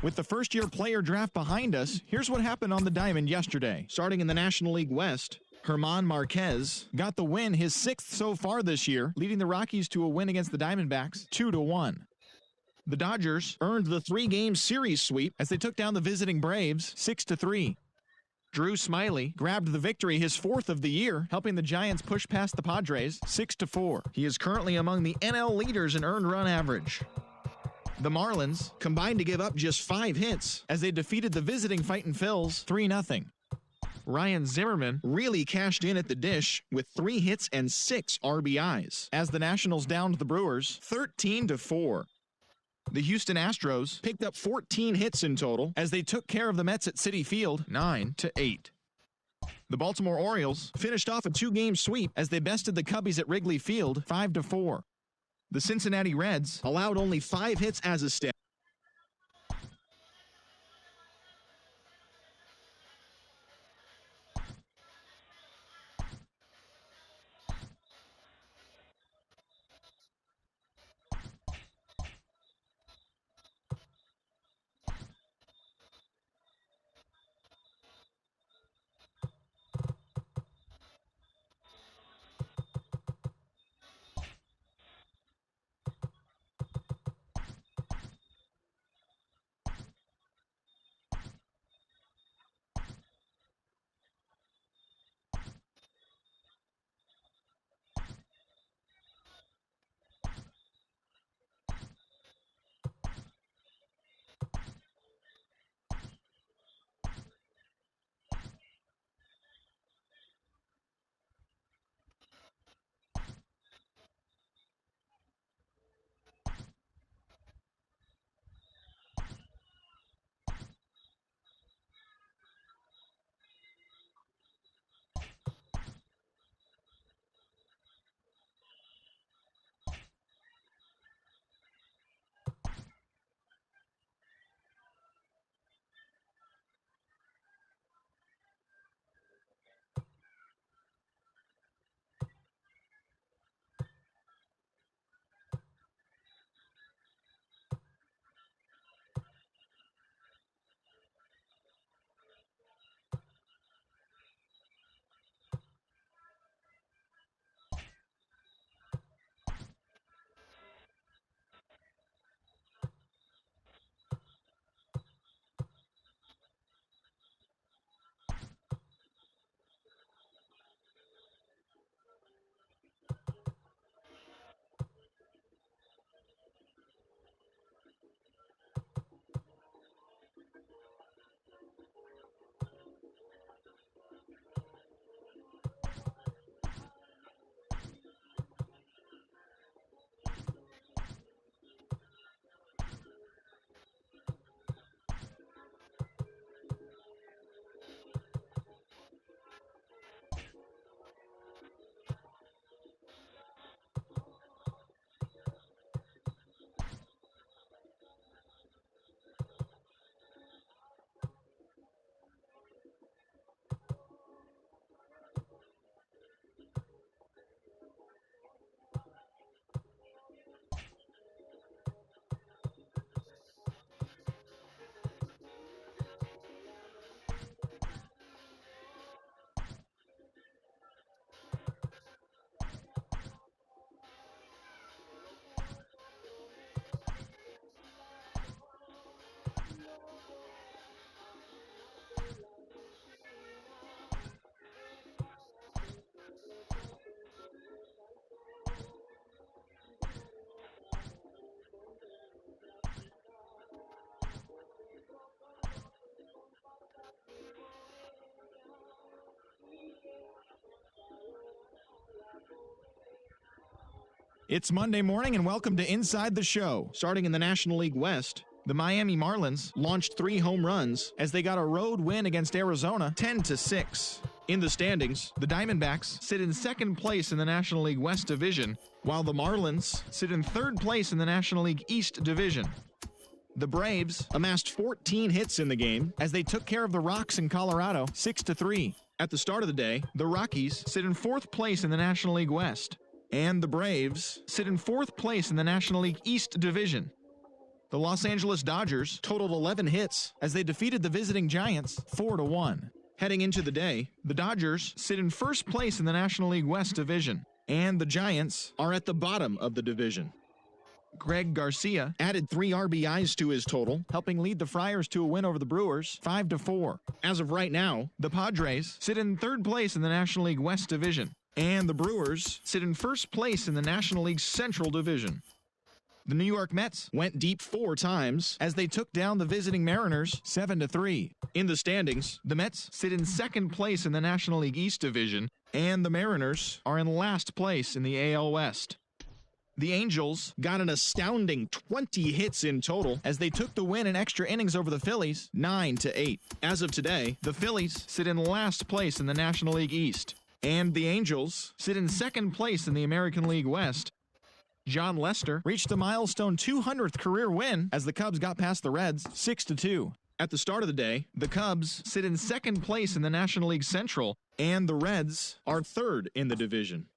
With the first-year player draft behind us, here's what happened on the diamond yesterday. Starting in the National League West, German Marquez got the win, his 6th so far this year, leading the Rockies to a win against the Diamondbacks 2-1. The Dodgers earned the 3-game series sweep as they took down the visiting Braves 6-3. Drew Smyly grabbed the victory, his 4th of the year, helping the Giants push past the Padres 6-4. He is currently among the NL leaders in earned run average. The Marlins combined to give up just 5 hits as they defeated the visiting Fightin' Phils 3-0. Ryan Zimmerman really cashed in at the dish with 3 hits and 6 RBIs as the Nationals downed the Brewers 13-4. The Houston Astros picked up 14 hits in total as they took care of the Mets at Citi Field 9-8. The Baltimore Orioles finished off a 2-game sweep as they bested the Cubbies at Wrigley Field 5-4. The Cincinnati Reds allowed only 5 hits as a stat. It's Monday morning and welcome to Inside the Show. Starting in the National League West, the Miami Marlins launched 3 home runs as they got a road win against Arizona 10-6. In the standings, the Diamondbacks sit in 2nd place in the National League West Division, while the Marlins sit in 3rd place in the National League East Division. The Braves amassed 14 hits in the game as they took care of the Rocks in Colorado 6-3. At the start of the day, the Rockies sit in 4th place in the National League West, and the Braves sit in 4th place in the National League East Division. The Los Angeles Dodgers totaled 11 hits as they defeated the visiting Giants 4-1. Heading into the day, the Dodgers sit in first place in the National League West Division, and the Giants are at the bottom of the division. Greg Garcia added 3 RBIs to his total, helping lead the Friars to a win over the Brewers 5-4. As of right now, the Padres sit in third place in the National League West Division, and the Brewers sit in first place in the National League Central Division. The New York Mets went deep 4 times as they took down the visiting Mariners 7-3. In the standings, the Mets sit in second place in the National League East Division, and the Mariners are in last place in the AL West. The Angels got an astounding 20 hits in total as they took the win in extra innings over the Phillies 9-8. As of today, the Phillies sit in last place in the National League East, and the Angels sit in second place in the American League West. John Lester reached a milestone 200th career win as the Cubs got past the Reds 6-2. At the start of the day, the Cubs sit in second place in the National League Central, and the Reds are third in the division.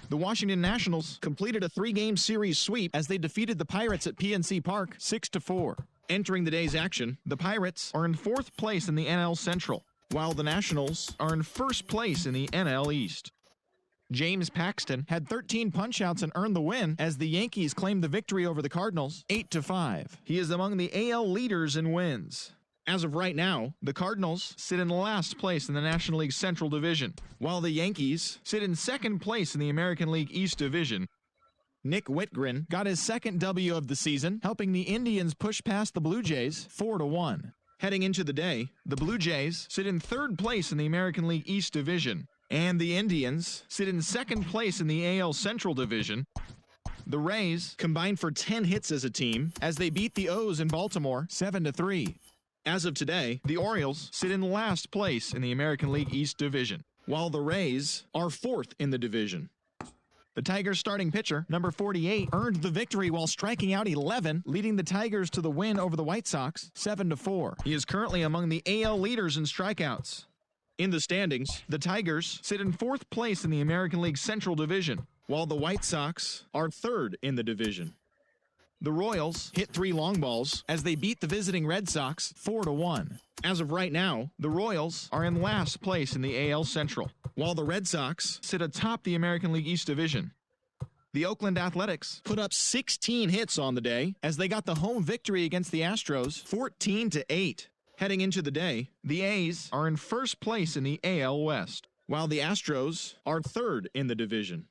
The Washington Nationals completed a 3-game series sweep as they defeated the Pirates at PNC Park 6-4. Entering the day's action, the Pirates are in fourth place in the NL Central, while the Nationals are in first place in the NL East. James Paxton had 13 punch-outs and earned the win as the Yankees claimed the victory over the Cardinals 8-5. He is among the AL leaders in wins. As of right now, the Cardinals sit in last place in the National League Central Division, while the Yankees sit in second place in the American League East Division. Nick Whitgren got his second W of the season, helping the Indians push past the Blue Jays 4-1. Heading into the day, the Blue Jays sit in third place in the American League East Division, and the Indians sit in second place in the AL Central Division. The Rays combined for 10 hits as a team as they beat the O's in Baltimore 7-3. As of today, the Orioles sit in last place in the American League East Division, while the Rays are fourth in the division. The Tigers starting pitcher, number 48, earned the victory while striking out 11, leading the Tigers to the win over the White Sox 7-4. He is currently among the AL leaders in strikeouts. In the standings, the Tigers sit in fourth place in the American League Central Division, while the White Sox are third in the division. The Royals hit 3 long balls as they beat the visiting Red Sox 4-1. As of right now, the Royals are in last place in the AL Central, while the Red Sox sit atop the American League East Division. The Oakland Athletics put up 16 hits on the day as they got the home victory against the Astros 14-8. Heading into the day, the A's are in first place in the AL West, while the Astros are third in the division.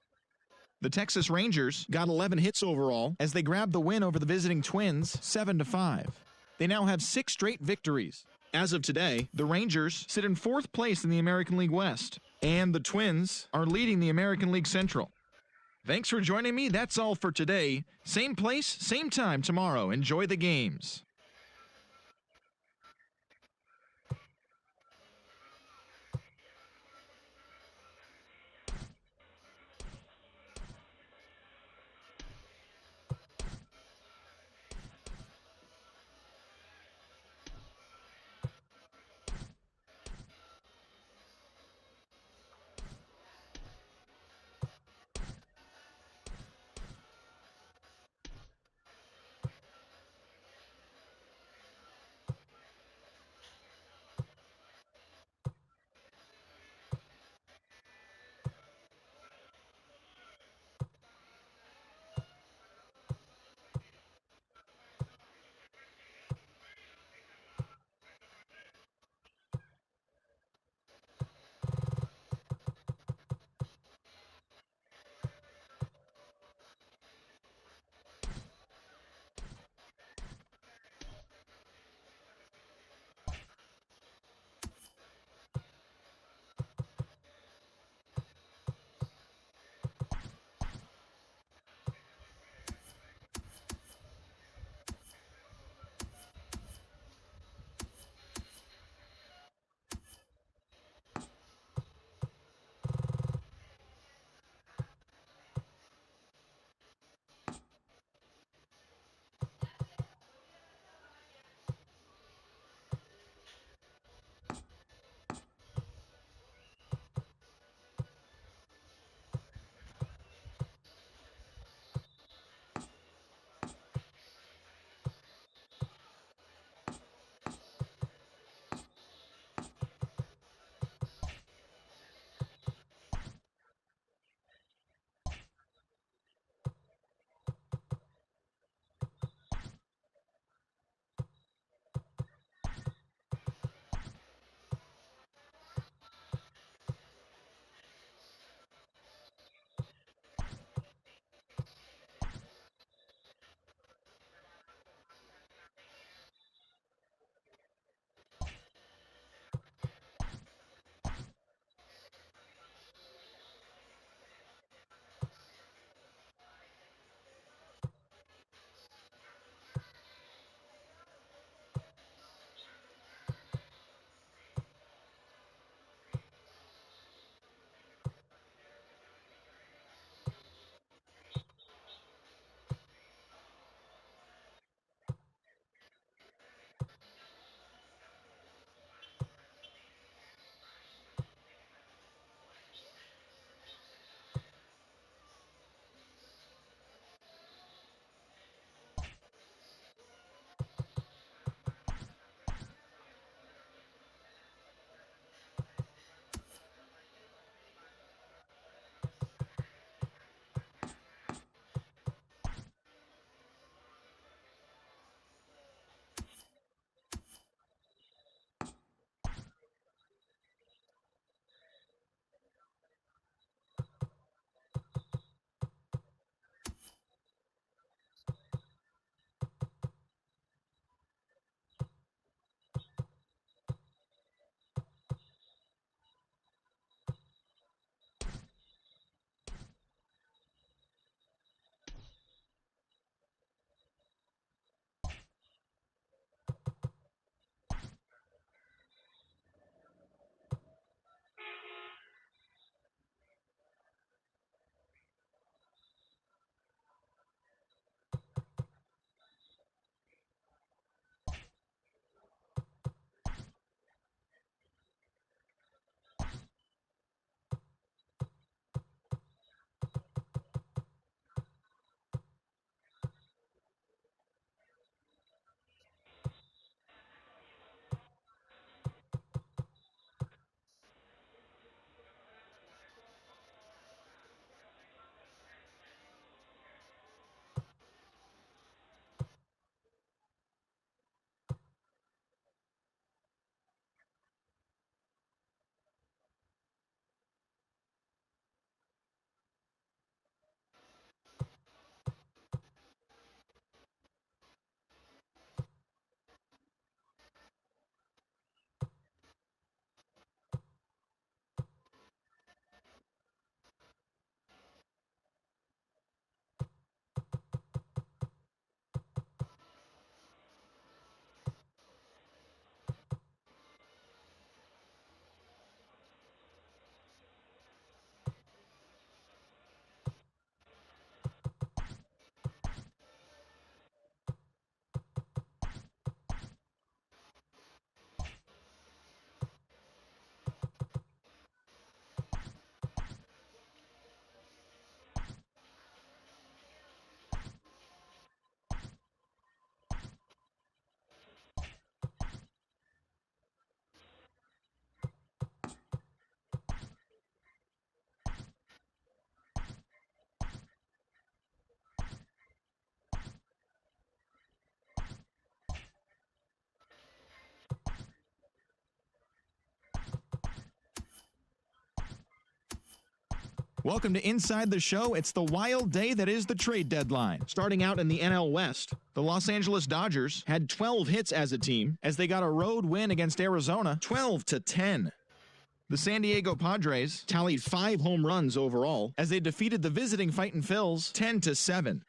The Texas Rangers got 11 hits overall as they grabbed the win over the visiting Twins 7-5. They now have 6 straight victories. As of today, the Rangers sit in fourth place in the American League West, and the Twins are leading the American League Central. Thanks for joining me. That's all for today. Same place, same time tomorrow. Enjoy the games. Welcome to Inside the Show. It's the wild day that is the trade deadline. Starting out in the NL West, the Los Angeles Dodgers had 12 hits as a team as they got a road win against Arizona 12-10. The San Diego Padres tallied 5 home runs overall as they defeated the visiting Fightin' Phils 10-7.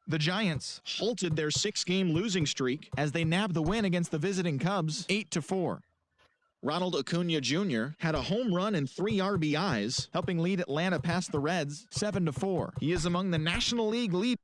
The Giants halted their 6-game losing streak as they nabbed the win against the visiting Cubs 8-4. Ronald Acuna Jr. had a home run and 3 RBIs, helping lead Atlanta past the Reds 7-4. He is among the National League leaders.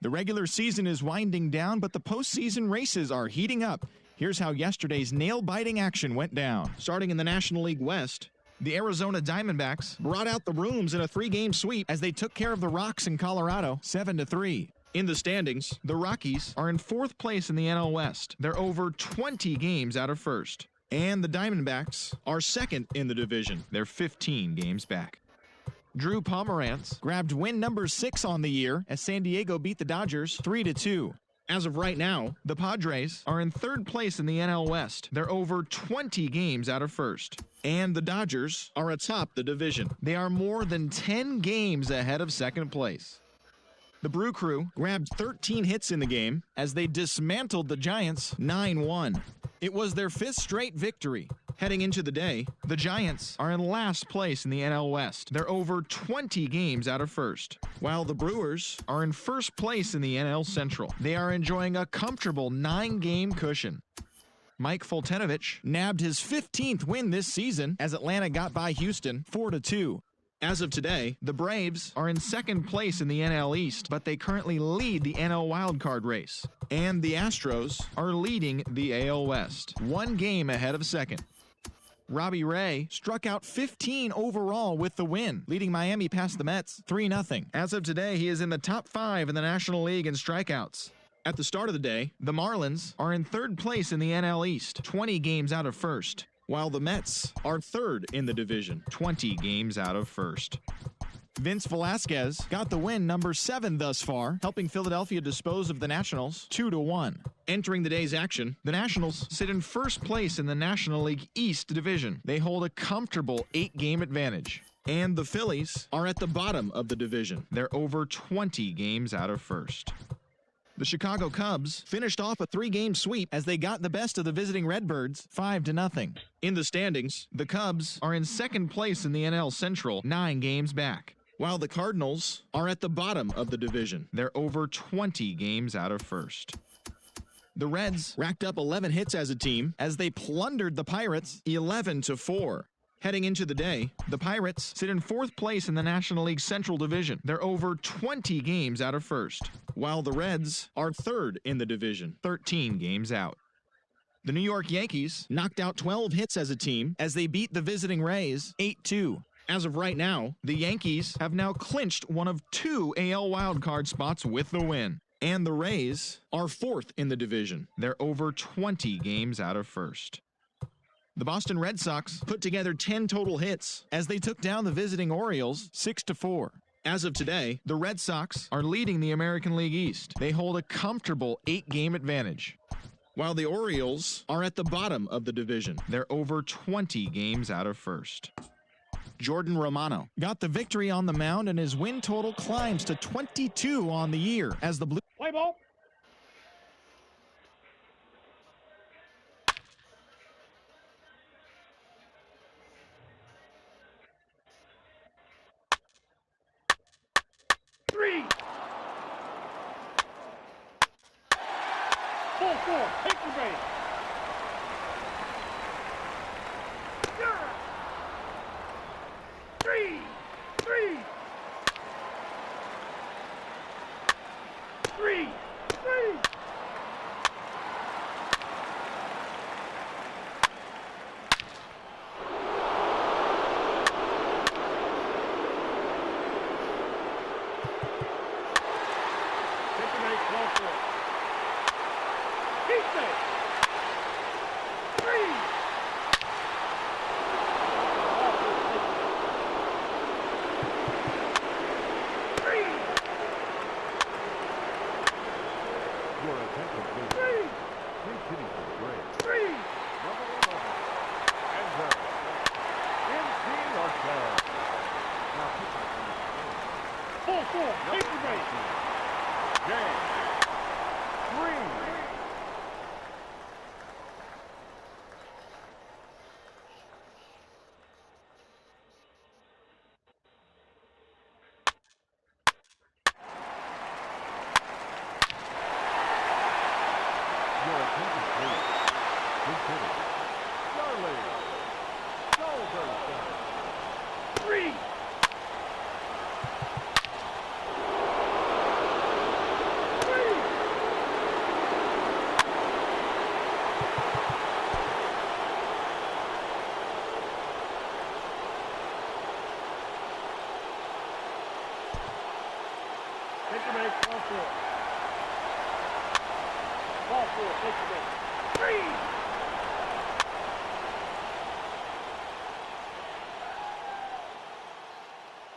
The regular season is winding down, but the postseason races are heating up. Here's how yesterday's nail-biting action went down. Starting in the National League West, the Arizona Diamondbacks brought out the rooms in a 3-game sweep as they took care of the Rocks in Colorado 7-3. In the standings, the Rockies are in 4th place in the NL West. They're over 20 games out of first. And the Diamondbacks are 2nd in the division. They're 15 games back. Drew Pomerantz grabbed win number 6 on the year as San Diego beat the Dodgers 3-2. As of right now, the Padres are in third place in the NL West. They're over 20 games out of first. And the Dodgers are atop the division. They are more than 10 games ahead of second place. The Brew Crew grabbed 13 hits in the game as they dismantled the Giants 9-1. It was their 5th straight victory. Heading into the day, the Giants are in last place in the NL West. They're over 20 games out of first, while the Brewers are in first place in the NL Central. They are enjoying a comfortable 9-game cushion. Mike Foltynewicz nabbed his 15th win this season as Atlanta got by Houston 4-2. As of today, the Braves are in second place in the NL East, but they currently lead the NL wildcard race. And the Astros are leading the AL West, 1 game ahead of second. Robbie Ray struck out 15 overall with the win, leading Miami past the Mets 3-0. As of today, he is in the top 5 in the National League in strikeouts. At the start of the day, the Marlins are in third place in the NL East, 20 games out of first, while the Mets are third in the division, 20 games out of first. Vince Velasquez got the win number 7 thus far, helping Philadelphia dispose of the Nationals 2-1. Entering the day's action, the Nationals sit in first place in the National League East division. They hold a comfortable 8-game advantage. And the Phillies are at the bottom of the division. They're over 20 games out of first. The Chicago Cubs finished off a 3-game sweep as they got the best of the visiting Redbirds 5-0. In the standings, the Cubs are in second place in the NL Central, 9 games back, while the Cardinals are at the bottom of the division. They're over 20 games out of first. The Reds racked up 11 hits as a team as they plundered the Pirates 11-4. Heading into the day, the Pirates sit in 4th place in the National League Central Division. They're over 20 games out of first, while the Reds are 3rd in the division, 13 games out. The New York Yankees knocked out 12 hits as a team as they beat the visiting Rays 8-2. As of right now, the Yankees have now clinched one of 2 AL wildcard spots with the win. And the Rays are 4th in the division. They're over 20 games out of first. The Boston Red Sox put together 10 total hits as they took down the visiting Orioles 6-4. As of today, the Red Sox are leading the American League East. They hold a comfortable 8-game advantage, while the Orioles are at the bottom of the division. They're over 20 games out of first. Jordan Romano got the victory on the mound, and his win total climbs to 22 on the year as the Blue... Play ball. Three. 4-4. Take the base. Three. Three. Three. Three.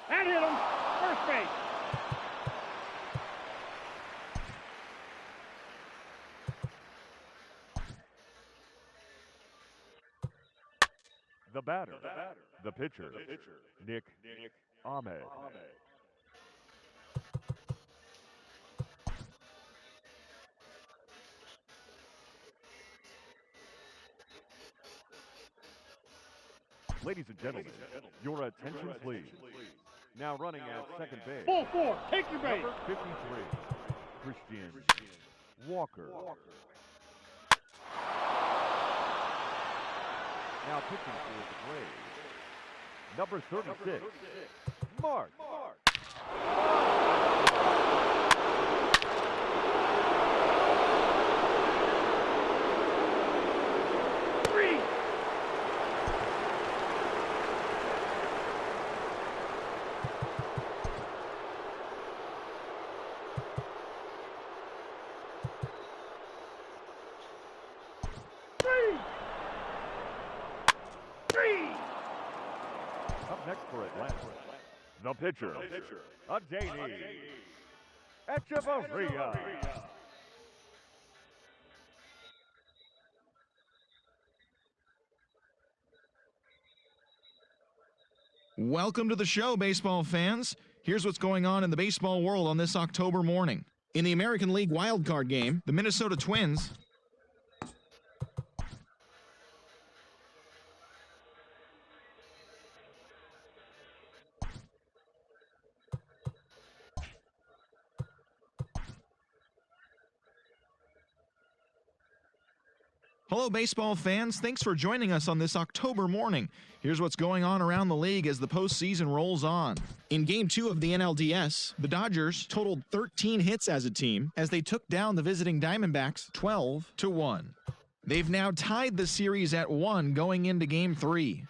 That The batter. The pitcher. Nick Ahmed. Ladies and gentlemen, your attention please. Now running at second base. Ball four. Take your base. Number 53, Christian Walker. Now pitching for the Braves. Number 36, Mark. Three. Three. Up next for Atlanta, the pitcher, Adani Echevarria. Welcome to the show, baseball fans. Here's what's going on in the baseball world on this October morning. In the American League wildcard game, the Minnesota Twins Hello, baseball fans. Thanks for joining us on this October morning. Here's what's going on around the league as the postseason rolls on. In Game 2 of the NLDS, the Dodgers totaled 13 hits as a team as they took down the visiting Diamondbacks 12-1. They've now tied the series at 1 going into Game 3.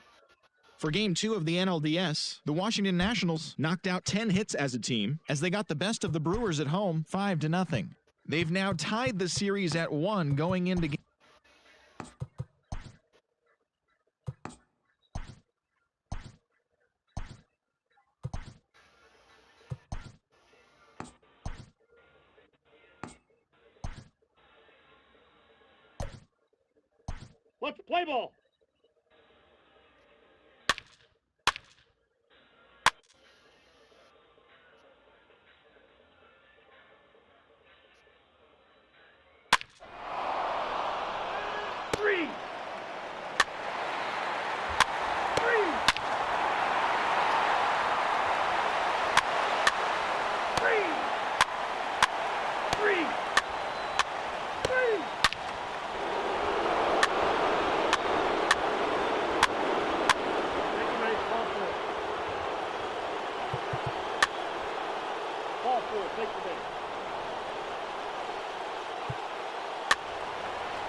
For Game 2 of the NLDS, the Washington Nationals knocked out 10 hits as a team as they got the best of the Brewers at home 5-0. They've now tied the series at 1 going into Game Let's play ball. Three. Three. Three. Three. Three. Ball four, take the base.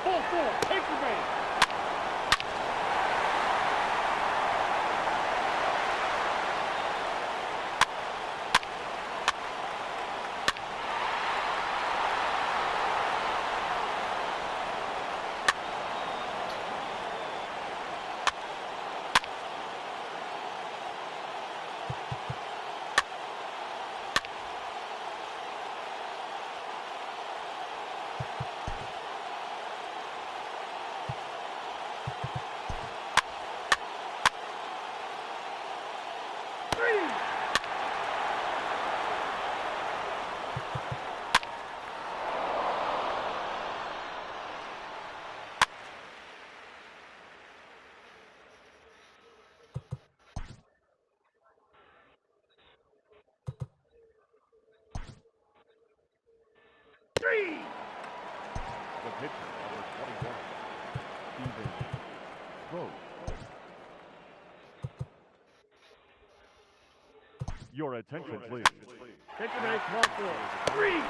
Ball four, take the base. Three. The pitcher, number 21, Steven Vogt. Your attention, please. Take the base, ball four. Three.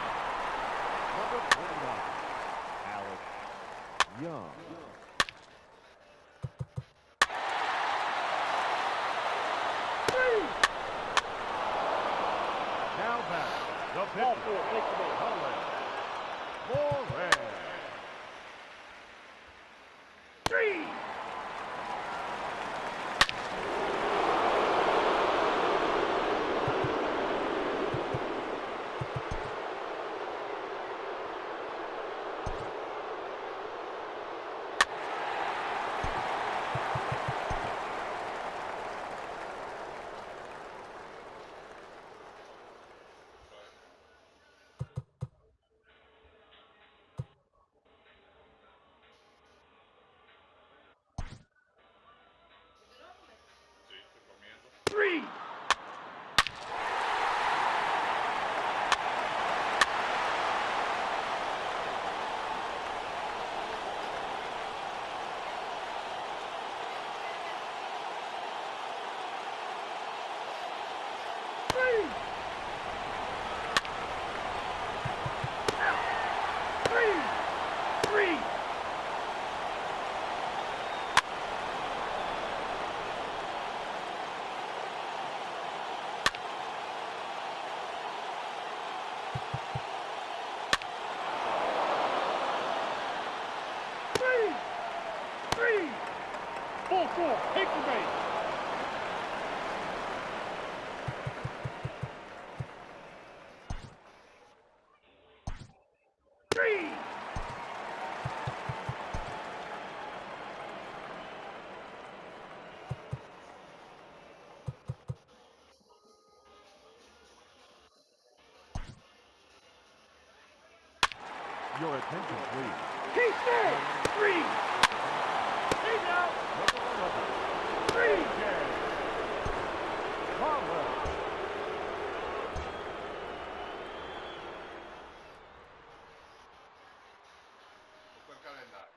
Number 29, Alex Young. Three. Now back, the Ball pitcher, four, take the base. Colin Moran. Three. Three. Ball four. Take the base. Three. Your attention, please. Keep there. Three. Take out. Three. Conwell. Sto il calendario.